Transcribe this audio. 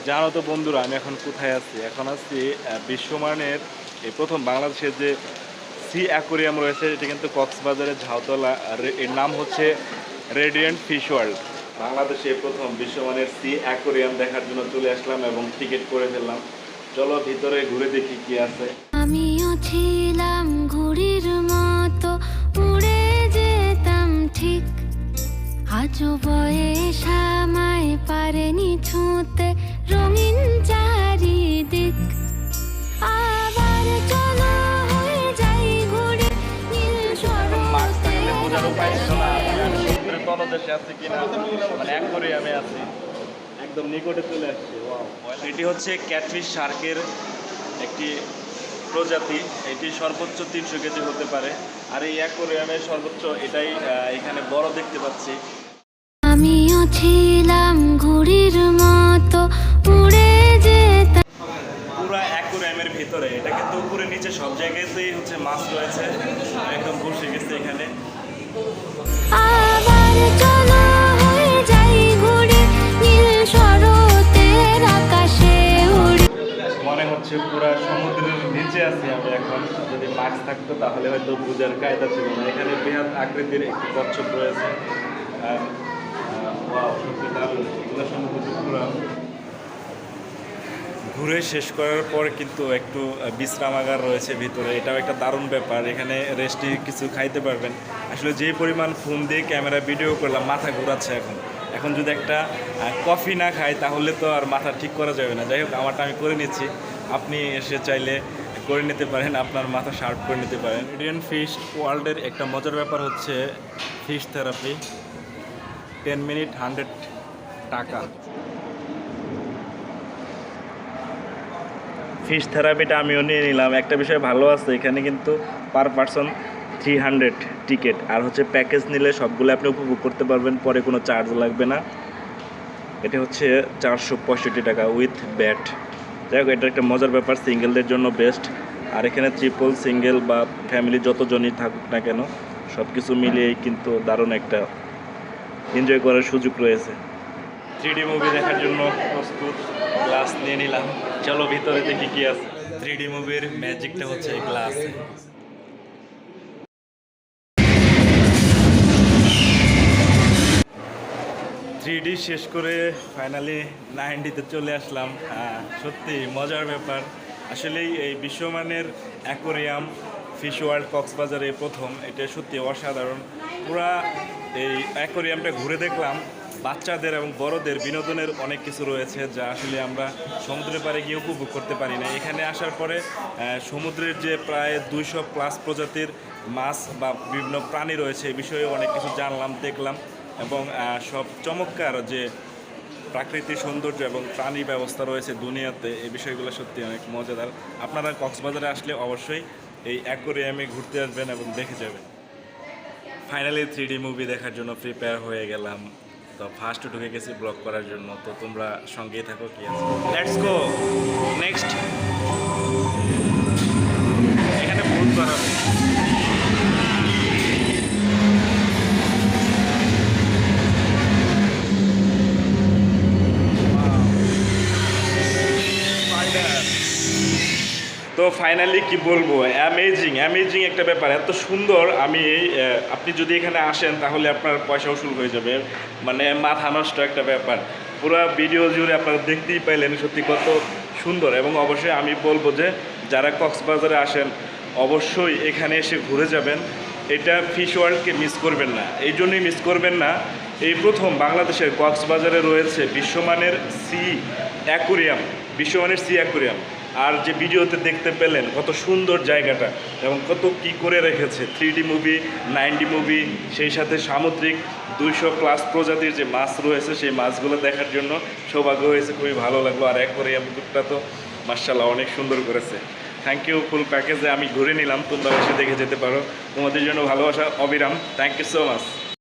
জানো তো বন্ধুরা, আমি এখন কোথায় আছি? এখন আছি বিশ্বমানের এই প্রথম বাংলাদেশের যে সি অ্যাকোরিয়াম রয়েছে, এটা কিন্তু কক্সবাজারের ঝাউতলা। এর নাম হচ্ছে রেডিয়েন্ট ফিশ ওয়ার্ল্ড। বাংলাদেশে প্রথম বিশ্বমানের সি অ্যাকোরিয়াম দেখার জন্য চলে আসলাম এবং টিকিট করে ফেললাম। চলো ভিতরে ঘুরে দেখি কি আছে। আমিও ছিলাম ঘুড়ির মতো উড়ে যেতাম ঠিক, আজও বয়স আমায় পারেনি ছুঁতে রঙিন চারিদিক। আবার চলো হয়ে যাই ঘুড়ি নীল সমুদ্রের তলদেশে আছি কিনা, মানে অ্যাকোরিয়ামে আছি, একদম নিকটে চলে আসছে। এটি হচ্ছে ক্যাটফিশ শার্কের একটি প্রজাতি। এটি সর্বোচ্চ 300 কেজি হতে পারে। আর এই অ্যাকোরিয়ামে সর্বোচ্চ এটাই এখানে বড় দেখতে পাচ্ছি। আমিও ছিলাম ঘুড়ির মতো উড়ে যেতাম। পুরা অ্যাকোরিয়ামের ভিতরে, এটা কিন্তু উপরে নিচে সব জায়গাতেই হচ্ছে মাছ রয়েছে। একদম বসে গেছে এখানে। আবার চলো হয়ে যাই ঘুড়ি নীল শরতের আকাশে উড়ে। মনে হচ্ছে পুরা সমুদ্রের নিচে আছি আমি এখন। যদি মাছ থাকতো তাহলে হয়তো বোঝার কায়দা ছিল না। এখানে বৃহৎ আকৃতির একটি কচ্ছপ রয়েছে। সত্যি দারুণ। এগুলো সম্ভবত পুরা ঘুরে শেষ করার পর কিন্তু একটু বিশ্রামাগার রয়েছে ভিতরে। এটাও একটা দারুণ ব্যাপার। এখানে রেস্টে কিছু খাইতে পারবেন। আসলে যেই পরিমাণ ফোন দিয়ে ক্যামেরা ভিডিও করলাম, মাথা ঘোরাচ্ছে এখন। এখন যদি একটা কফি না খাই তাহলে তো আর মাথা ঠিক করা যাবে না। যাই হোক, আমারটা আমি করে নিচ্ছি। আপনি এসে চাইলে করে নিতে পারেন, আপনার মাথা শার্প করে নিতে পারেন। রেডিয়েন্ট ফিশ ওয়ার্ল্ডের একটা মজার ব্যাপার হচ্ছে ফিশ থেরাপি। 10 মিনিট 100 টাকা। ফিশ থেরাপিটা আমিও নিয়ে নিলাম। একটা বিষয় ভালো আছে, এখানে কিন্তু পার পারসন 300 টিকিট। আর হচ্ছে প্যাকেজ নিলে সবগুলো আপনি উপভোগ করতে পারবেন, পরে কোনো চার্জ লাগবে না। এটা হচ্ছে 465 টাকা উইথ ব্যাট। যাই হোক, এটা একটা মজার ব্যাপার, সিঙ্গেলদের জন্য বেস্ট। আর এখানে ট্রিপল, সিঙ্গেল বা ফ্যামিলি যতজনই থাকুক না কেন, সব কিছু মিলিয়েই কিন্তু দারুণ একটা এনজয় করার সুযোগ রয়েছে। 3D মুভি দেখার জন্য প্রস্তুত। গ্লাস নিয়ে নিলাম। চলো ভিতরে দেখি কি আছে। 3D মুভির ম্যাজিকটা হচ্ছে এই গ্লাস। 3D শেষ করে ফাইনালি 9Dতে চলে আসলাম। সত্যি মজার ব্যাপার। আসলেই এই বিশ্বমানের অ্যাকোরিয়াম ফিশ ওয়ার্ল্ড কক্সবাজারে প্রথম। এটা সত্যি অসাধারণ। পুরা এই অ্যাকোরিয়ামটা ঘুরে দেখলাম। বাচ্চাদের এবং বড়দের বিনোদনের অনেক কিছু রয়েছে, যা আসলে আমরা সমুদ্রের পাড়ে গিয়ে উপভোগ করতে পারি না। এখানে আসার পরে সমুদ্রের যে প্রায় 200+ প্রজাতির মাছ বা বিভিন্ন প্রাণী রয়েছে, এই বিষয়ে অনেক কিছু জানলাম, দেখলাম। এবং সব চমৎকার যে প্রাকৃতিক সৌন্দর্য এবং প্রাণী ব্যবস্থা রয়েছে দুনিয়াতে, এই বিষয়গুলো সত্যি অনেক মজাদার। আপনারা কক্সবাজারে আসলে অবশ্যই এই অ্যাকোরিয়ামে ঘুরতে আসবেন এবং দেখে যাবেন। ফাইনালি 3D মুভি দেখার জন্য প্রিপেয়ার হয়ে গেলাম। তো ফার্স্ট ঢুকে গেছি ব্লগ করার জন্য। তো তোমরা সঙ্গেই থাকো। কি আছে, লেটস গো নেক্সট। এখানে ভুল করাবে। তো ফাইনালি কি বলবো, অ্যামেজিং একটা ব্যাপার, এত সুন্দর। আপনি যদি এখানে আসেন তাহলে আপনার পয়সা উসুল হয়ে যাবে। মানে মাথা নষ্ট একটা ব্যাপার। পুরো ভিডিও জুড়ে আপনারা দেখতেই পাইলেন সত্যি কত সুন্দর। এবং অবশ্যই আমি বলবো যে যারা কক্সবাজারে আসেন অবশ্যই এখানে এসে ঘুরে যাবেন। এটা ফিশ ওয়ার্ল্ডকে মিস করবেন না। এই জন্যই মিস করবেন না, এই প্রথম বাংলাদেশের কক্সবাজারে রয়েছে বিশ্বমানের সি অ্যাকোরিয়াম। আর যে ভিডিওতে দেখতে পেলেন কত সুন্দর জায়গাটা এবং কত কি করে রেখেছে। 3D মুভি, 9D মুভি, সেই সাথে সামুদ্রিক 200+ প্রজাতির যে মাছ রয়েছে, সেই মাছগুলো দেখার জন্য সৌভাগ্য হয়েছে। খুবই ভালো লাগলো। আর অ্যাকোরিয়ামটা তো মাশাআল্লাহ অনেক সুন্দর করেছে। Thank you. ফুল প্যাকেজে আমি ঘুরে নিলাম, তোমরা এসে দেখে যেতে পারো। তোমাদের জন্য ভালোবাসা অবিরাম। Thank you so much.